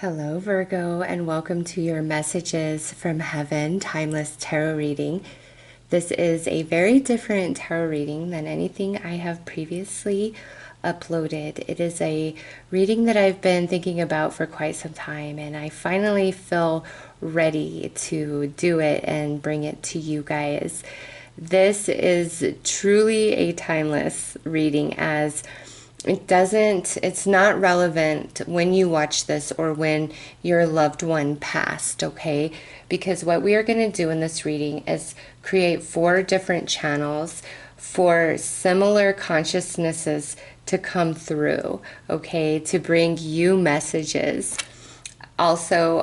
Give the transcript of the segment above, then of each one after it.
Hello, Virgo, and welcome to your Messages from Heaven Timeless Tarot reading. This is a very different tarot reading than anything I have previously uploaded. It is a reading that I've been thinking about for quite some time, and I finally feel ready to do it and bring it to you guys. This is truly a timeless reading, as it's not relevant when you watch this or when your loved one passed, okay? Because what we are going to do in this reading is create 4 different channels for similar consciousnesses to come through, okay? To bring you messages. Also,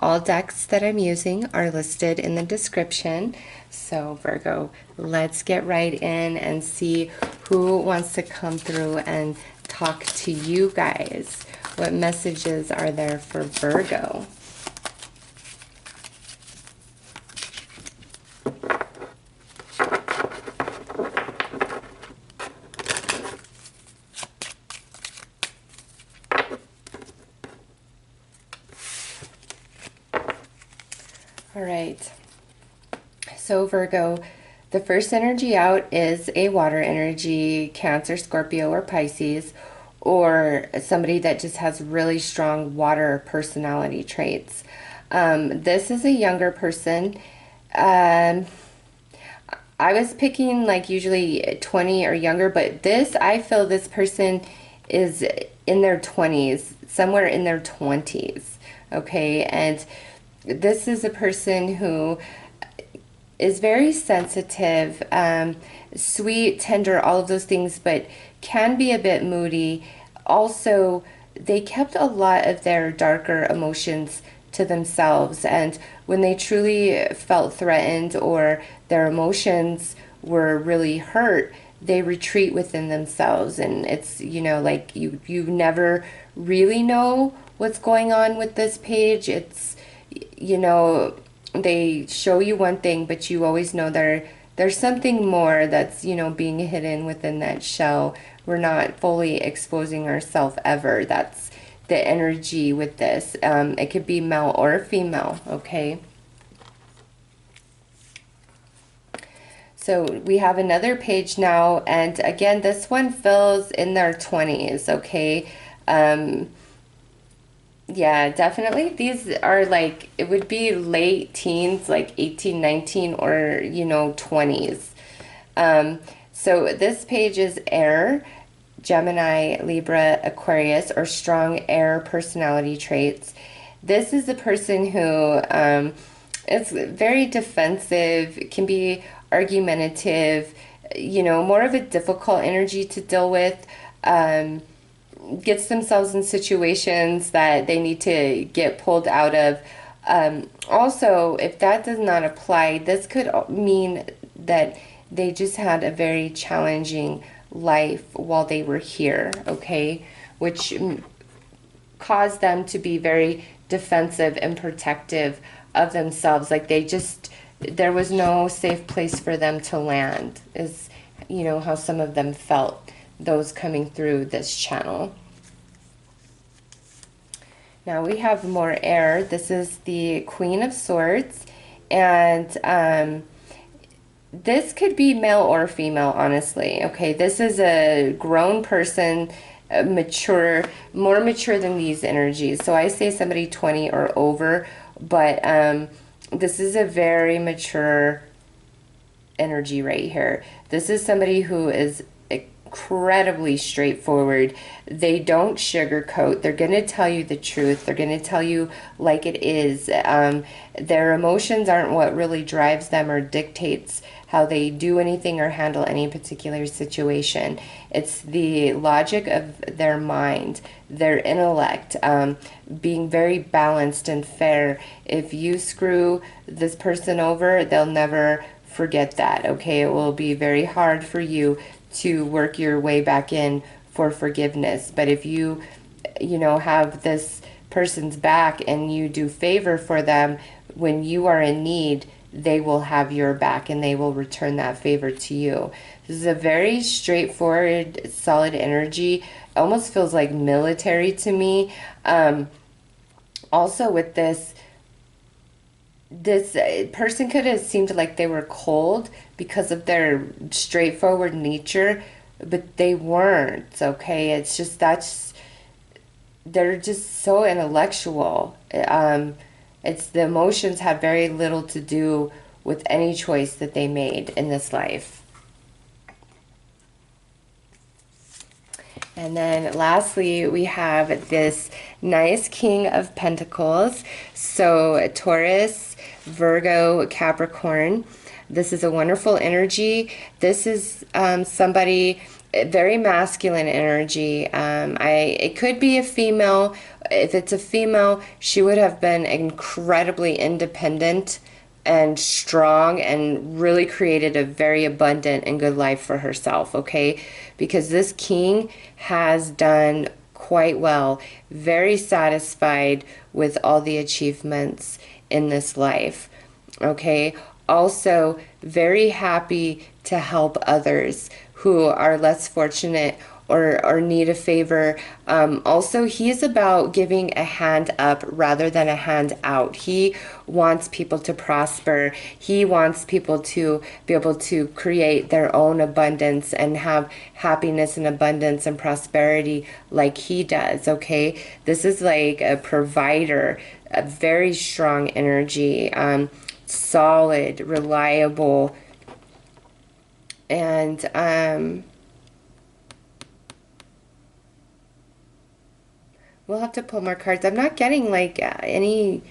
all decks that I'm using are listed in the description. So Virgo, let's get right in and see who wants to come through and talk to you guys. What messages are there for Virgo? All right. So Virgo, the first energy out is a water energy, Cancer, Scorpio, or Pisces, or somebody that just has really strong water personality traits. This is a younger person. I was picking like usually 20 or younger, but I feel this person is in their 20s, somewhere in their 20s, okay? And this is a person who is very sensitive, sweet, tender, all of those things, but can be a bit moody. Also, they kept a lot of their darker emotions to themselves, and when they truly felt threatened or their emotions were really hurt, they retreat within themselves. And it's, like you never really know what's going on with this page. It's, they show you one thing, but you always know there's something more that's, being hidden within that shell. We're not fully exposing ourselves ever. That's the energy with this. It could be male or female, okay? So we have another page now, and again, this one fills in their 20s, okay? Yeah, definitely. These are like, it would be late teens, like 18, 19, or, 20s. So this page is air, Gemini, Libra, Aquarius, or strong air personality traits. This is the person who is very defensive, can be argumentative, more of a difficult energy to deal with. Gets themselves in situations that they need to get pulled out of. Also, if that does not apply, this could mean that they just had a very challenging life while they were here, okay? Which caused them to be very defensive and protective of themselves. Like there was no safe place for them to land, is, how some of them felt, those coming through this channel. Now we have more air. This is the Queen of Swords, and this could be male or female, honestly. Okay, this is a grown person, mature, more mature than these energies. So I say somebody 20 or over, but this is a very mature energy right here. This is somebody who is incredibly straightforward. They don't sugarcoat. They're going to tell you the truth. They're going to tell you like it is. Their emotions aren't what really drives them or dictates how they do anything or handle any particular situation. It's the logic of their mind, their intellect, being very balanced and fair. If you screw this person over, they'll never forget that, okay? It will be very hard for you to work your way back in for forgiveness. But if you have this person's back and you do favor for them when you are in need, they will have your back and they will return that favor to you. This is a very straightforward, solid energy. Almost feels like military to me. Also with this person could have seemed like they were cold because of their straightforward nature, but they weren't, okay? It's just they're just so intellectual. It's the emotions have very little to do with any choice that they made in this life. And then lastly, we have this nice King of Pentacles. So Taurus, Virgo, Capricorn. This is a wonderful energy. This is somebody, very masculine energy. It could be a female. If it's a female, she would have been incredibly independent and strong and really created a very abundant and good life for herself, okay? Because this king has done quite well, very satisfied with all the achievements in this life, okay? Also, very happy to help others who are less fortunate or need a favor. Also, he's about giving a hand up rather than a hand out. He wants people to prosper. He wants people to be able to create their own abundance and have happiness and abundance and prosperity like he does, okay? This is like a provider, a very strong energy, solid, reliable, and we'll have to pull more cards. I'm not getting like any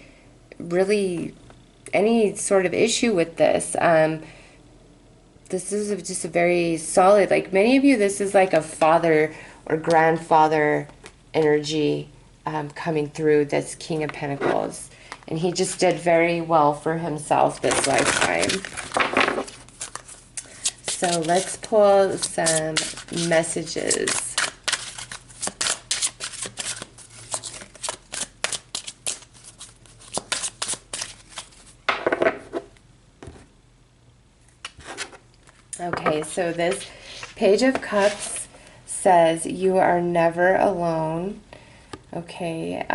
sort of issue with this. This is just a very solid, like many of you, this is like a father or grandfather energy coming through this King of Pentacles. And he just did very well for himself this lifetime. So let's pull some messages. Okay, so this Page of Cups says you are never alone. Okay,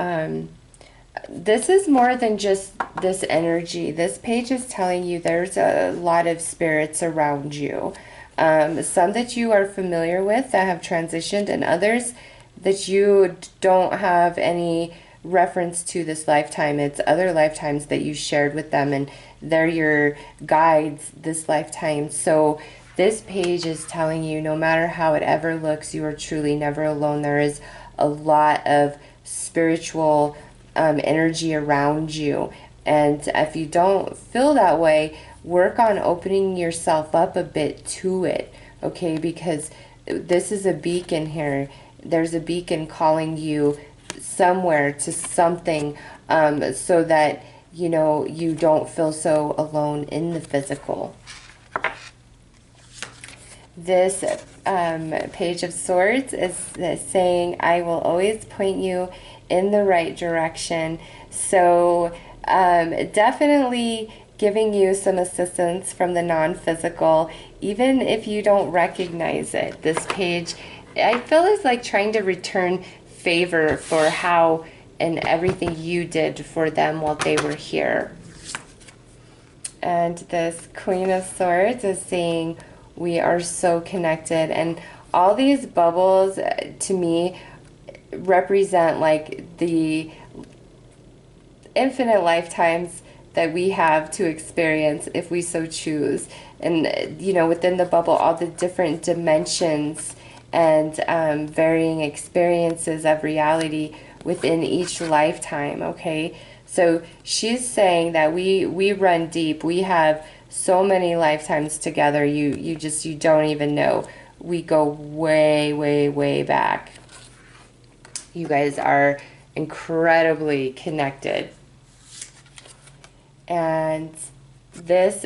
this is more than just this energy. This page is telling you there's a lot of spirits around you. Some that you are familiar with that have transitioned, and others that you don't have any reference to this lifetime. It's other lifetimes that you shared with them, and they're your guides this lifetime. So this page is telling you no matter how it ever looks, you are truly never alone. There is a lot of spiritual energy around you. And if you don't feel that way, work on opening yourself up a bit to it, okay? Because this is a beacon here. There's a beacon calling you somewhere to something, so that, you know, you don't feel so alone in the physical. This Page of Swords is saying, I will always point you in the right direction. So definitely giving you some assistance from the non-physical, even if you don't recognize it. This page, I feel, is like trying to return favor for how and everything you did for them while they were here. And this Queen of Swords is saying, we are so connected. And all these bubbles, to me, represent like the infinite lifetimes that we have to experience if we so choose. And, you know, within the bubble, all the different dimensions and varying experiences of reality within each lifetime, okay? So she's saying that we run deep. We have so many lifetimes together, you don't even know. We go way, way, way back. You guys are incredibly connected. And this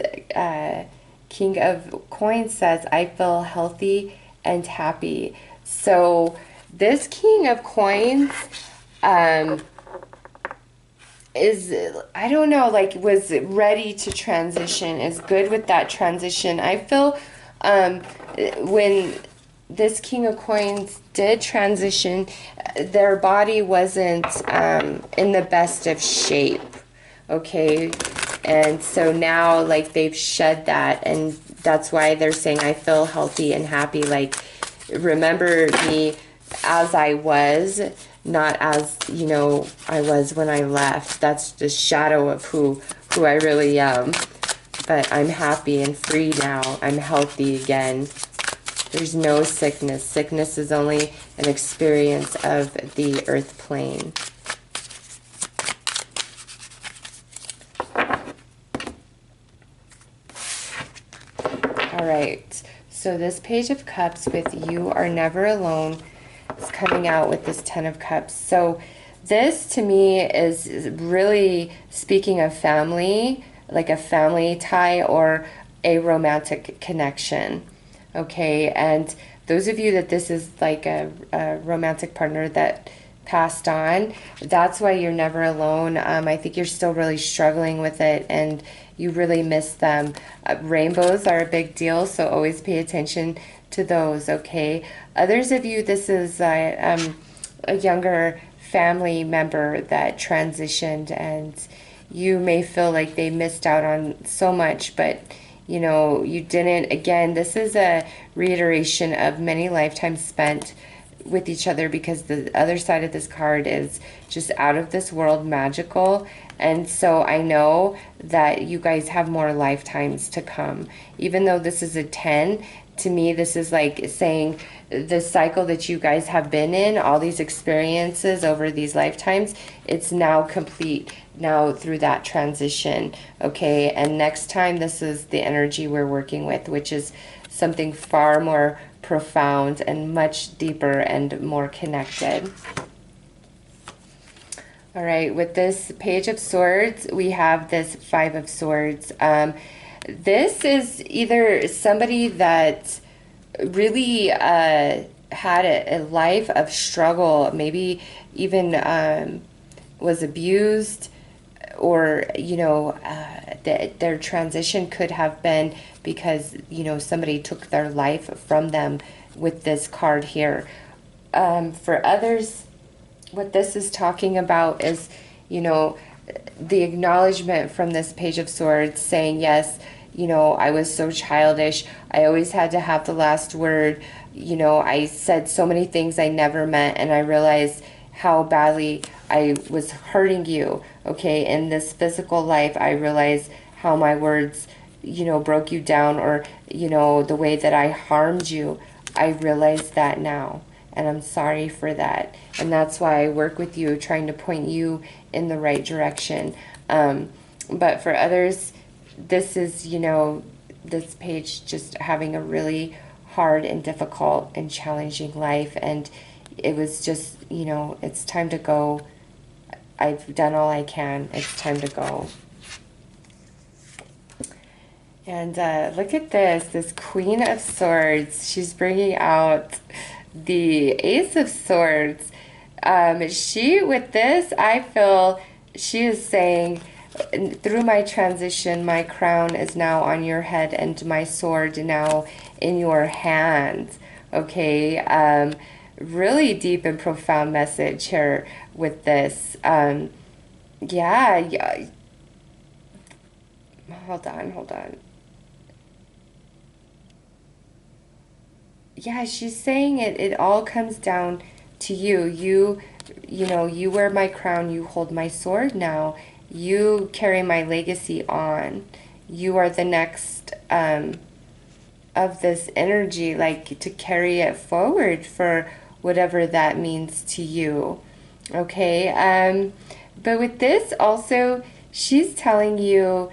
King of Coins says, I feel healthy and happy. So this King of Coins is, I don't know, like was ready to transition, is good with that transition. I feel when this King of Coins did transition. Their body wasn't in the best of shape, okay? And so now, like, they've shed that, and that's why they're saying, I feel healthy and happy. Like, remember me as I was, not as, you know, I was when I left. That's the shadow of who I really am. But I'm happy and free now. I'm healthy again. There's no sickness. Sickness is only an experience of the earth plane. All right. So this Page of Cups with You Are Never Alone is coming out with this Ten of Cups. So this to me is really speaking of family, like a family tie or a romantic connection. Okay, and those of you that this is like a romantic partner that passed on, that's why you're never alone. I think you're still really struggling with it and you really miss them. Rainbows are a big deal, so always pay attention to those, okay? Others of you, this is a younger family member that transitioned, and you may feel like they missed out on so much, but you know, you didn't. Again, this is a reiteration of many lifetimes spent with each other, because the other side of this card is just out of this world magical. And so I know that you guys have more lifetimes to come. Even though this is a 10, to me this is like saying the cycle that you guys have been in, all these experiences over these lifetimes, it's now complete now through that transition. Okay, and next time this is the energy we're working with, which is something far more profound and much deeper and more connected. All right, with this Page of Swords, we have this Five of Swords. This is either somebody that really had a life of struggle, maybe even was abused, or, you know, their transition could have been because, you know, somebody took their life from them with this card here. For others, what this is talking about is, you know, the acknowledgement from this Page of Swords saying, yes, you know, I was so childish. I always had to have the last word. You know, I said so many things I never meant, and I realized how badly I was hurting you. Okay, in this physical life, I realized how my words, you know, broke you down, or, you know, the way that I harmed you. I realize that now, and I'm sorry for that. And that's why I work with you, trying to point you in the right direction. But for others, this is, you know, this page just having a really hard and difficult and challenging life, and it was just, you know, it's time to go. I've done all I can. It's time to go. And look at this Queen of Swords. She's bringing out the Ace of Swords. With this, I feel she is saying, through my transition, my crown is now on your head and my sword now in your hand. Okay, really deep and profound message here with this. Yeah. Hold on. Yeah, she's saying it all comes down to you. You know, you wear my crown, you hold my sword now. You carry my legacy on. You are the next of this energy, like to carry it forward for whatever that means to you. Okay, but with this also, she's telling you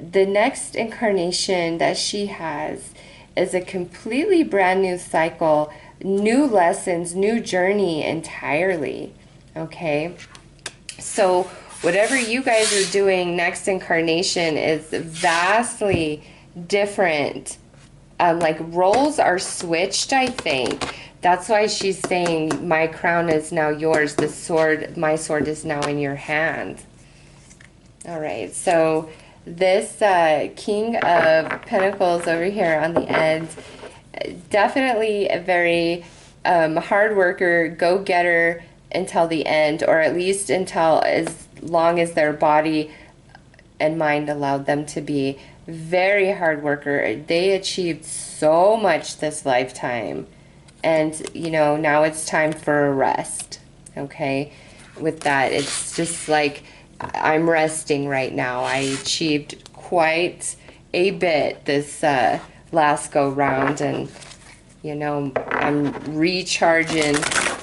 the next incarnation that she has is a completely brand new cycle, new lessons, new journey entirely. Okay, so whatever you guys are doing next incarnation is vastly different. Like roles are switched, I think. That's why she's saying my crown is now yours. The sword, my sword is now in your hand. All right, so this King of Pentacles over here on the end, Definitely a very hard worker, go-getter until the end, or at least until as long as their body and mind allowed them to be. Very hard worker. They achieved so much this lifetime. And, you know, now it's time for a rest. Okay? With that, it's just like I'm resting right now. I achieved quite a bit this last go round, and you know, I'm recharging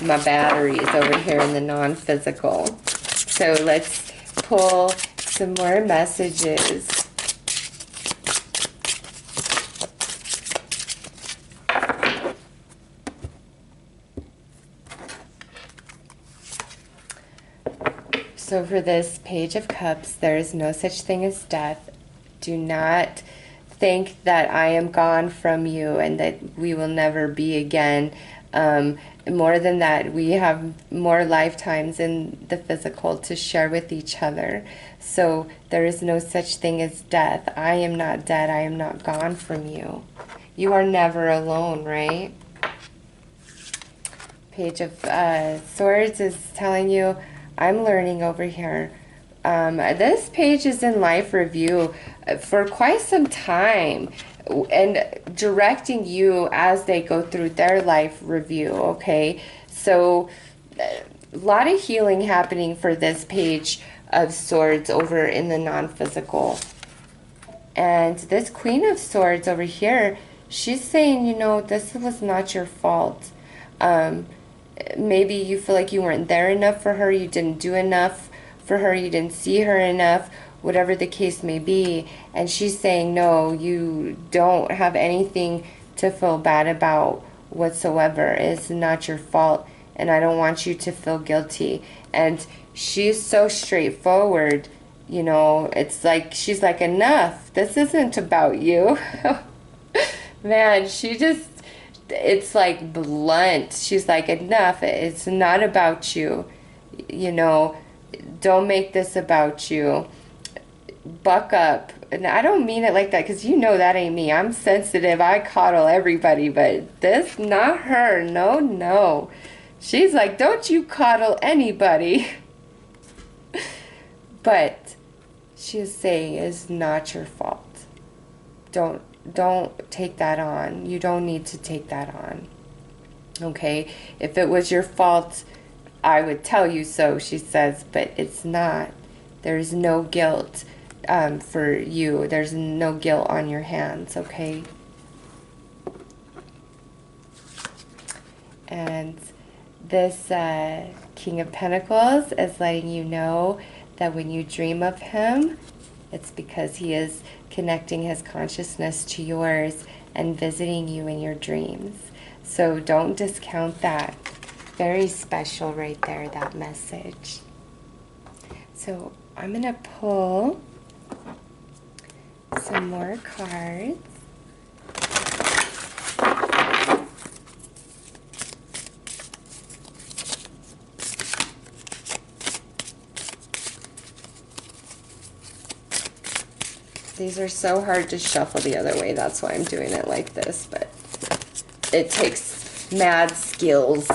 my batteries over here in the non-physical. So let's pull some more messages. So for this Page of Cups, there is no such thing as death. Do not think that I am gone from you and that we will never be again. More than that, we have more lifetimes in the physical to share with each other. So there is no such thing as death. I am not dead. I am not gone from you. You are never alone, right? Page of Swords is telling you, I'm learning over here. This page is in life review for quite some time and directing you as they go through their life review, okay? So a lot of healing happening for this Page of Swords over in the non-physical. And this Queen of Swords over here, she's saying, you know, this was not your fault. Maybe you feel like you weren't there enough for her, you didn't do enough for her, you didn't see her enough, whatever the case may be. And she's saying, no, you don't have anything to feel bad about whatsoever. It's not your fault, and I don't want you to feel guilty. And she's so straightforward, you know, it's like, she's like, enough, this isn't about you. Man, she just, it's like blunt. She's like, enough, it's not about you, you know, don't make this about you. Buck up. And I don't mean it like that, because you know that ain't me. I'm sensitive, I coddle everybody, but this, not her. No, no. She's like, don't you coddle anybody. But she's saying it's not your fault. Don't take that on. You don't need to take that on. Okay? If it was your fault, I would tell you so, she says, but it's not. There's no guilt for you. There's no guilt on your hands, okay? And this King of Pentacles is letting you know that when you dream of him, it's because he is connecting his consciousness to yours and visiting you in your dreams. So don't discount that. Very special right there, that message. So I'm going to pull some more cards. These are so hard to shuffle the other way. That's why I'm doing it like this, but it takes mad skills.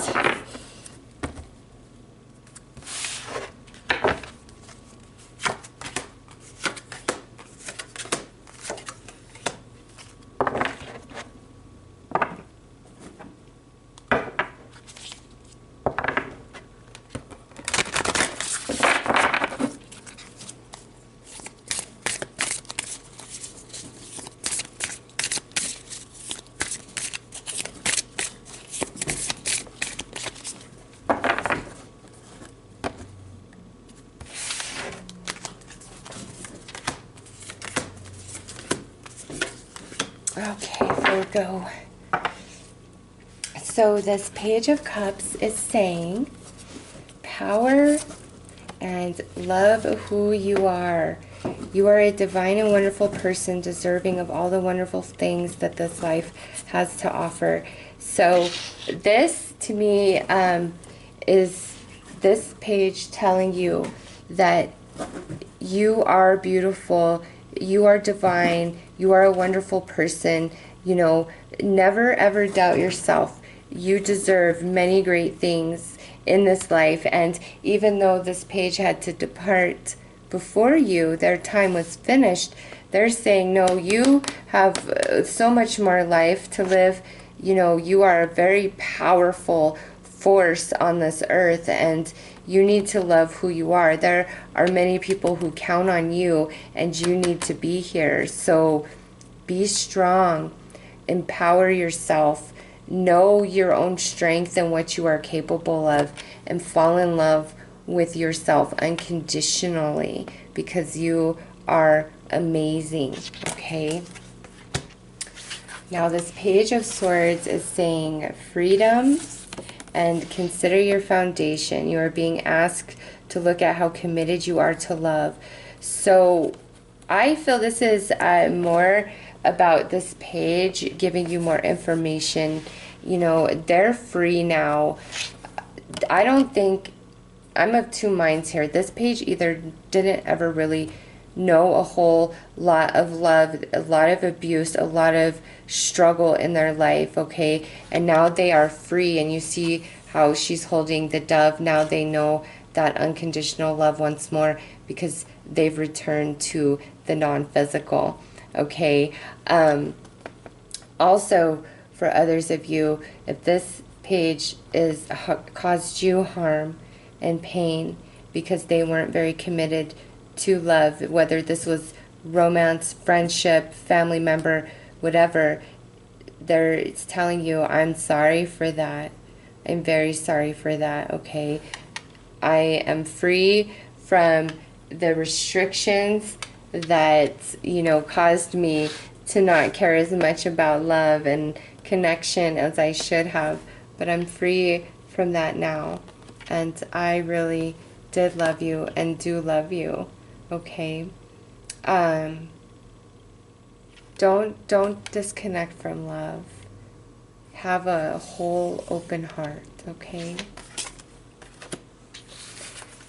Okay, Virgo. So this Page of Cups is saying power and love who you are. You are a divine and wonderful person, deserving of all the wonderful things that this life has to offer. So this, to me, is this page telling you that you are beautiful, you are divine, you are a wonderful person, You know, never ever doubt yourself. You deserve many great things in this life. And even though this page had to depart before you, their time was finished, they're saying, no, you have so much more life to live. You know, you are a very powerful force on this earth, and you need to love who you are. There are many people who count on you, and you need to be here. So be strong, empower yourself, know your own strength and what you are capable of, and fall in love with yourself unconditionally, because you are amazing. Okay? Now this Page of Swords is saying freedom and consider your foundation. You are being asked to look at how committed you are to love. So I feel this is more about this page giving you more information. You know, they're free now. I don't think, I'm of two minds here. This page either didn't ever really know a whole lot of love, a lot of abuse, a lot of struggle in their life, okay? And now they are free, and you see how she's holding the dove. Now they know that unconditional love once more, because they've returned to the non-physical, okay? Also, for others of you, if this page is caused you harm and pain because they weren't very committed to love, whether this was romance, friendship, family member, whatever, it's telling you, I'm sorry for that. I'm very sorry for that, okay? I am free from the restrictions that, you know, caused me to not care as much about love and connection as I should have. But I'm free from that now. And I really did love you and do love you. Okay? Don't disconnect from love. Have a whole open heart, okay?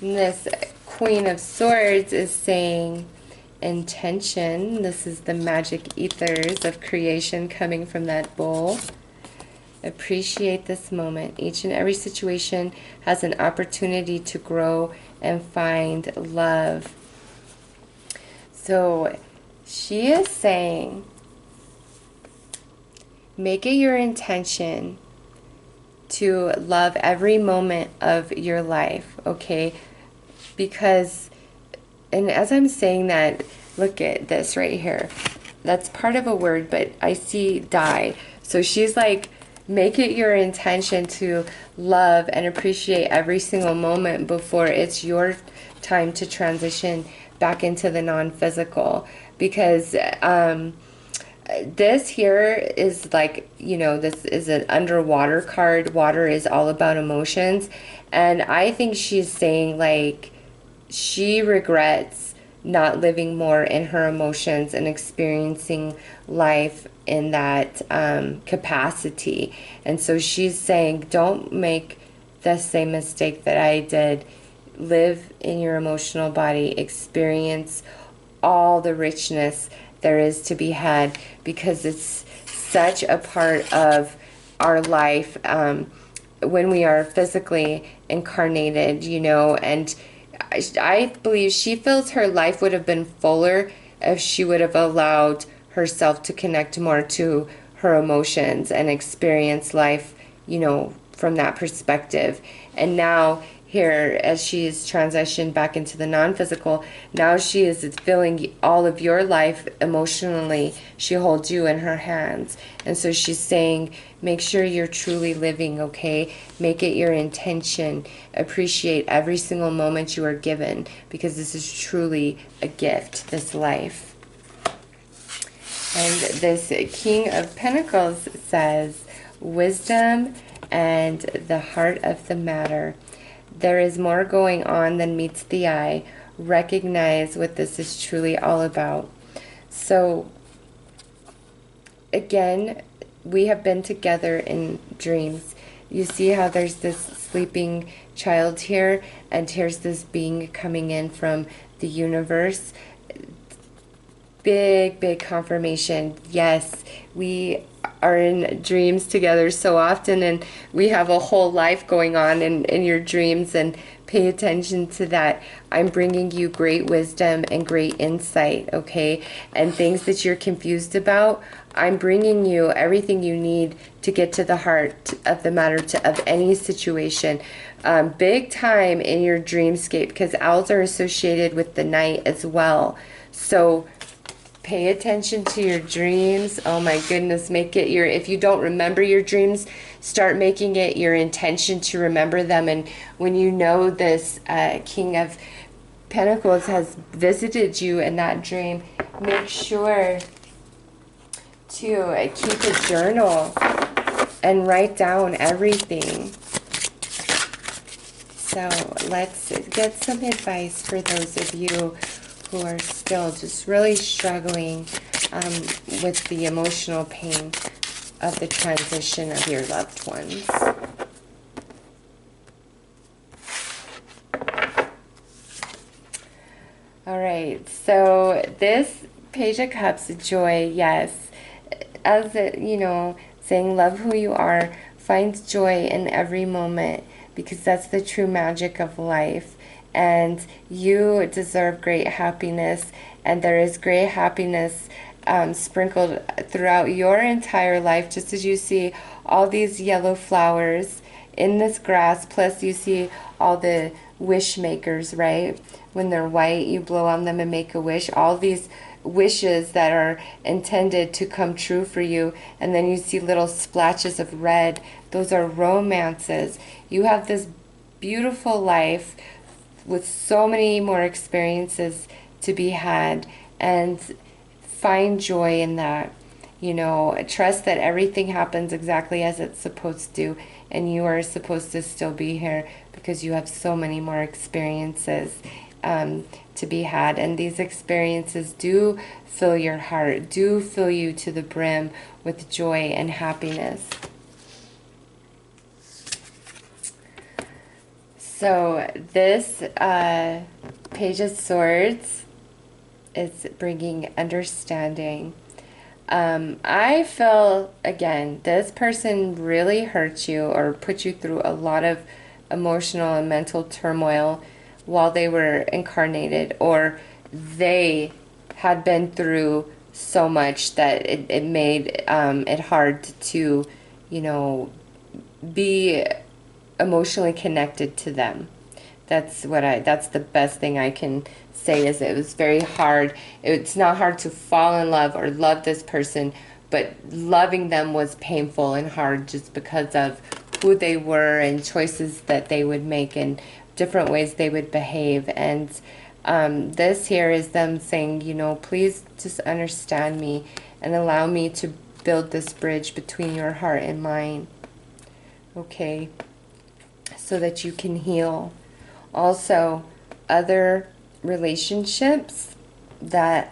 And this Queen of Swords is saying intention. This is the magic ethers of creation coming from that bowl. Appreciate this moment. Each and every situation has an opportunity to grow and find love. So she is saying, make it your intention to love every moment of your life, okay? Because, and as I'm saying that, look at this right here. That's part of a word, but I see die. So she's like, make it your intention to love and appreciate every single moment before it's your time to transition back into the non-physical. Because this here is like, you know, this is an underwater card. Water is all about emotions. And I think she's saying, like, she regrets not living more in her emotions and experiencing life in that capacity. And so she's saying, don't make the same mistake that I did. Live in your emotional body, experience all the richness there is to be had, because it's such a part of our life when we are physically incarnated, you know. And I believe she feels her life would have been fuller if she would have allowed herself to connect more to her emotions and experience life, you know, from that perspective. And now here, as she's transitioned back into the non-physical, now she is feeling all of your life emotionally. She holds you in her hands. And so she's saying, make sure you're truly living, okay? Make it your intention. Appreciate every single moment you are given, because this is truly a gift, this life. And this King of Pentacles says, wisdom and the heart of the matter. There is more going on than meets the eye. Recognize what this is truly all about. So, again, we have been together in dreams. You see how there's this sleeping child here, and here's this being coming in from the universe. big, big confirmation. Yes, we are in dreams together so often, and we have a whole life going on in your dreams, and pay attention to that. I'm bringing you great wisdom and great insight, okay? And things that you're confused about, I'm bringing you everything you need to get to the heart of the matter, of any situation. Big time in your dreamscape, because owls are associated with the night as well. So pay attention to your dreams. Oh my goodness, make it your, if you don't remember your dreams, start making it your intention to remember them. And when you know this King of Pentacles has visited you in that dream, make sure to keep a journal and write down everything. So let's get some advice for those of you who are still just really struggling with the emotional pain of the transition of your loved ones. All right, so this Page of Cups, joy, yes. As it, you know, saying love who you are, find joy in every moment, because that's the true magic of life. And you deserve great happiness, and there is great happiness sprinkled throughout your entire life, just as you see all these yellow flowers in this grass, plus you see all the wish makers, right? When they're white, you blow on them and make a wish. All these wishes that are intended to come true for you, and then you see little splashes of red. Those are romances. You have this beautiful life with so many more experiences to be had, and find joy in that. You know, trust that everything happens exactly as it's supposed to, and you are supposed to still be here because you have so many more experiences to be had. And these experiences do fill your heart, do fill you to the brim with joy and happiness. So this Page of Swords is bringing understanding. I feel, again, this person really hurt you or put you through a lot of emotional and mental turmoil while they were incarnated, or they had been through so much that it made it hard to, you know, be emotionally connected to them. That's the best thing I can say, is it was very hard. It's not hard to fall in love or love this person, but loving them was painful and hard just because of who they were and choices that they would make and different ways they would behave. And this here is them saying, you know, please just understand me and allow me to build this bridge between your heart and mine, okay, so that you can heal. Also, other relationships that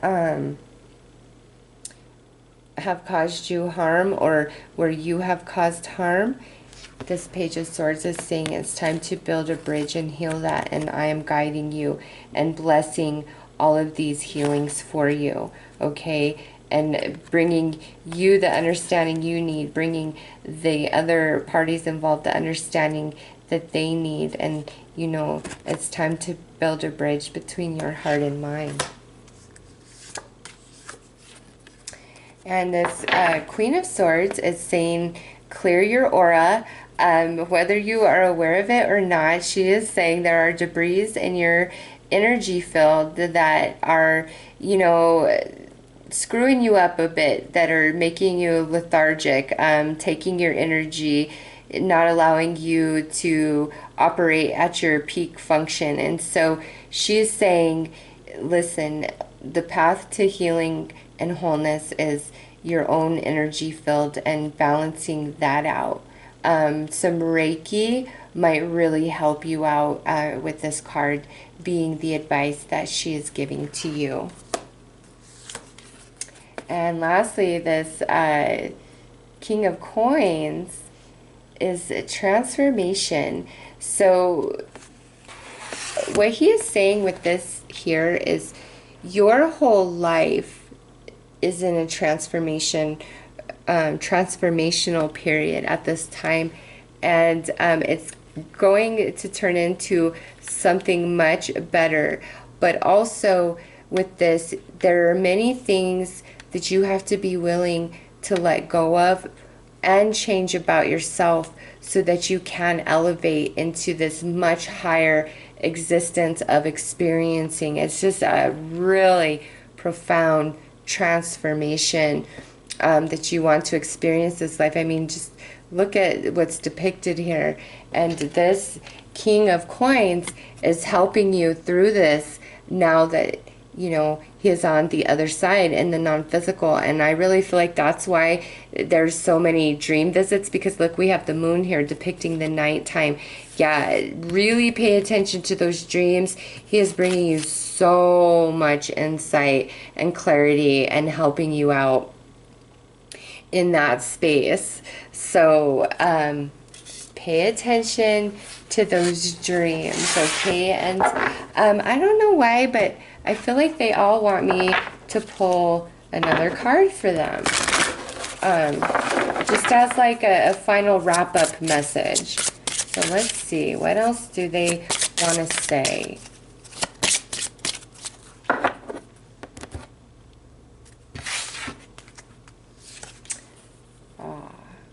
have caused you harm, or where you have caused harm, this Page of Swords is saying it's time to build a bridge and heal that, and I am guiding you and blessing all of these healings for you, okay? And bringing you the understanding you need, bringing the other parties involved the understanding that they need. And, you know, it's time to build a bridge between your heart and mine. And this Queen of Swords is saying, clear your aura. Whether you are aware of it or not, she is saying there are debris in your energy field that are, you know, screwing you up a bit, that are making you lethargic, taking your energy, not allowing you to operate at your peak function. And so she's saying, listen, the path to healing and wholeness is your own energy field and balancing that out. Some Reiki might really help you out with this card being the advice that she is giving to you. And lastly, this King of Coins is a transformation. So what he is saying with this here is your whole life is in a transformational period at this time, and it's going to turn into something much better. But also with this, there are many things that you have to be willing to let go of and change about yourself so that you can elevate into this much higher existence of experiencing. It's just a really profound transformation that you want to experience this life. I mean, just look at what's depicted here. And this King of Coins is helping you through this now that, you know, he is on the other side in the non-physical. And I really feel like that's why there's so many dream visits, because look, we have the moon here depicting the nighttime. Yeah, really pay attention to those dreams. He is bringing you so much insight and clarity and helping you out in that space. So pay attention to those dreams, okay? And I don't know why, but I feel like they all want me to pull another card for them, just as like a final wrap-up message. So let's see, what else do they want to say?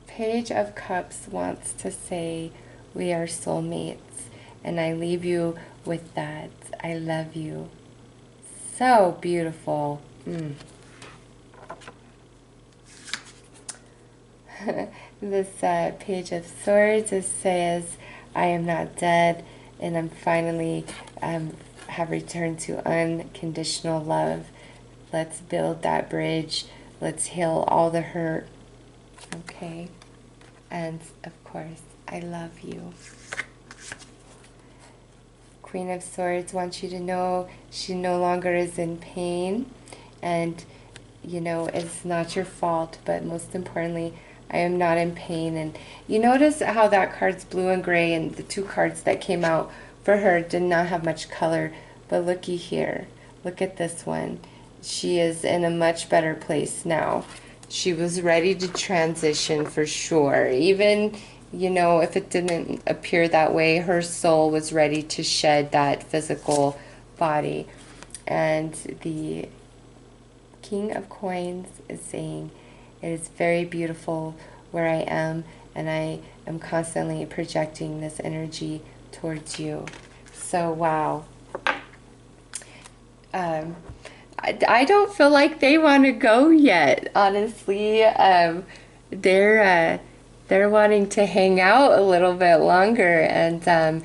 Page of Cups wants to say, we are soulmates, and I leave you with that. I love you. So beautiful. This Page of Swords, it says, I am not dead, and I'm finally have returned to unconditional love. Let's build that bridge. Let's heal all the hurt. Okay. And of course, I love you. Queen of Swords wants you to know she no longer is in pain, and you know, it's not your fault, but most importantly, I am not in pain. And you notice how that card's blue and gray, and the two cards that came out for her did not have much color, but looky here, look at this one. She is in a much better place now. She was ready to transition for sure. Even, you know, if it didn't appear that way, her soul was ready to shed that physical body. And the King of Coins is saying, it is very beautiful where I am, and I am constantly projecting this energy towards you. So, wow. I don't feel like they want to go yet, honestly. They're wanting to hang out a little bit longer. And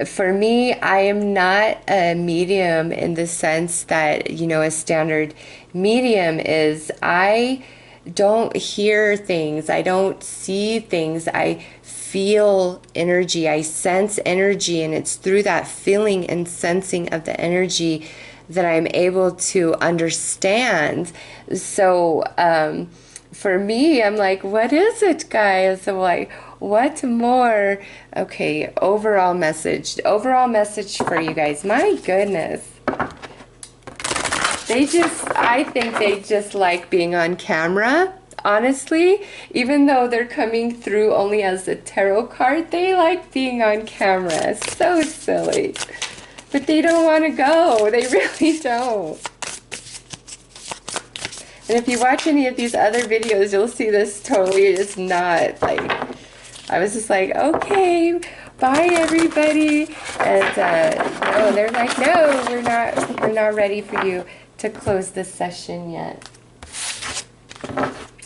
for me, I am not a medium in the sense that, you know, a standard medium is. I don't hear things. I don't see things. I feel energy. I sense energy, and it's through that feeling and sensing of the energy that I'm able to understand. So for me, I'm like, what is it, guys? I'm like, what more? Okay, overall message for you guys. My goodness. I think they just like being on camera, honestly. Even though they're coming through only as a tarot card, they like being on camera. So silly. But they don't want to go. They really don't. And if you watch any of these other videos, you'll see this totally is not like, I was just like, okay, bye everybody. And no, they're like, no, we're not ready for you to close this session yet.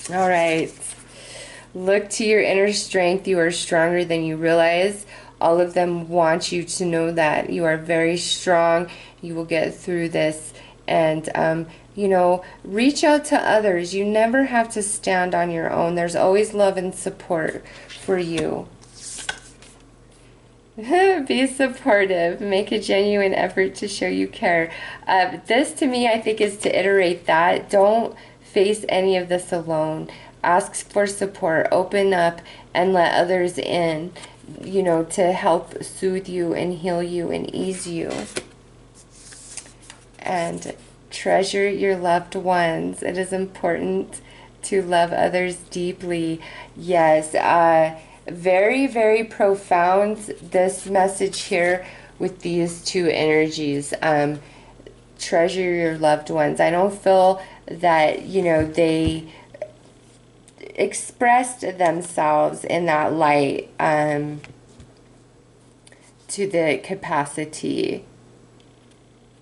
All right. Look to your inner strength. You are stronger than you realize. All of them want you to know that you are very strong. You will get through this. And, you know, reach out to others. You never have to stand on your own. There's always love and support for you. Be supportive. Make a genuine effort to show you care. This, to me, I think is to iterate that. Don't face any of this alone. Ask for support. Open up and let others in, you know, to help soothe you and heal you and ease you. And Treasure your loved ones. It is important to love others deeply. Yes, very, very profound, this message here with these two energies. Treasure your loved ones. I don't feel that, you know, they expressed themselves in that light to the capacity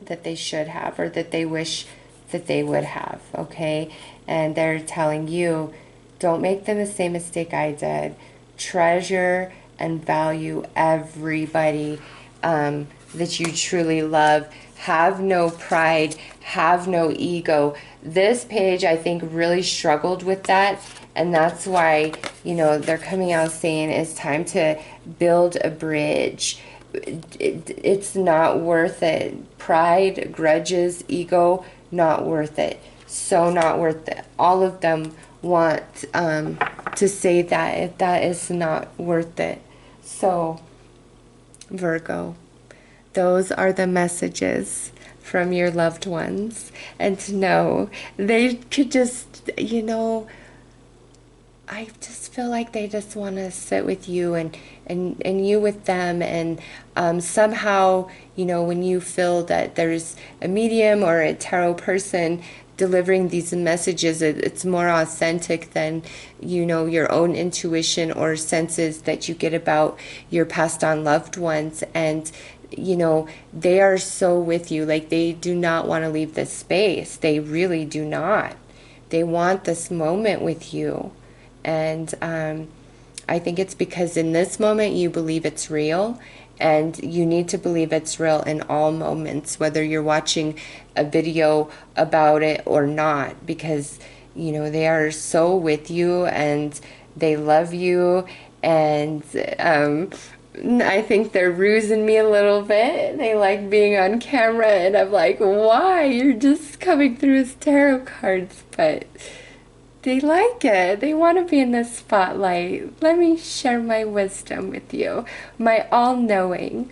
that they should have, or that they wish that they would have, okay? And they're telling you, don't make the same mistake I did. Treasure and value everybody that you truly love. Have no pride, have no ego. This page, I think, really struggled with that, and that's why, you know, they're coming out saying it's time to build a bridge. It's not worth it. Pride, grudges, ego, not worth it. So not worth it. All of them want to say that that is not worth it. So, Virgo, those are the messages from your loved ones. And to know they could just, you know, I just feel like they just want to sit with you and you with them, and somehow, you know, when you feel that there's a medium or a tarot person delivering these messages, it's more authentic than, you know, your own intuition or senses that you get about your passed on loved ones. And, you know, they are so with you. Like, they do not want to leave this space. They really do not. They want this moment with you. And I think it's because in this moment you believe it's real, and you need to believe it's real in all moments, whether you're watching a video about it or not, because, you know, they are so with you and they love you. And I think they're rusing me a little bit. They like being on camera, and I'm like, why? You're just coming through as tarot cards. But they like it. They want to be in the spotlight. Let me share my wisdom with you, my all-knowing.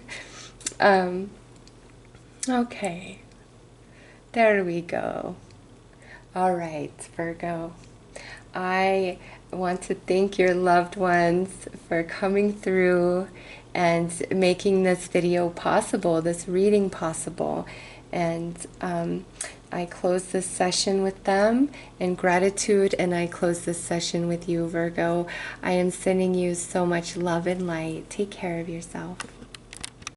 Okay, there we go. All right, Virgo. I want to thank your loved ones for coming through and making this video possible, this reading possible. And I close this session with them in gratitude, and I close this session with you, Virgo. I am sending you so much love and light. Take care of yourself.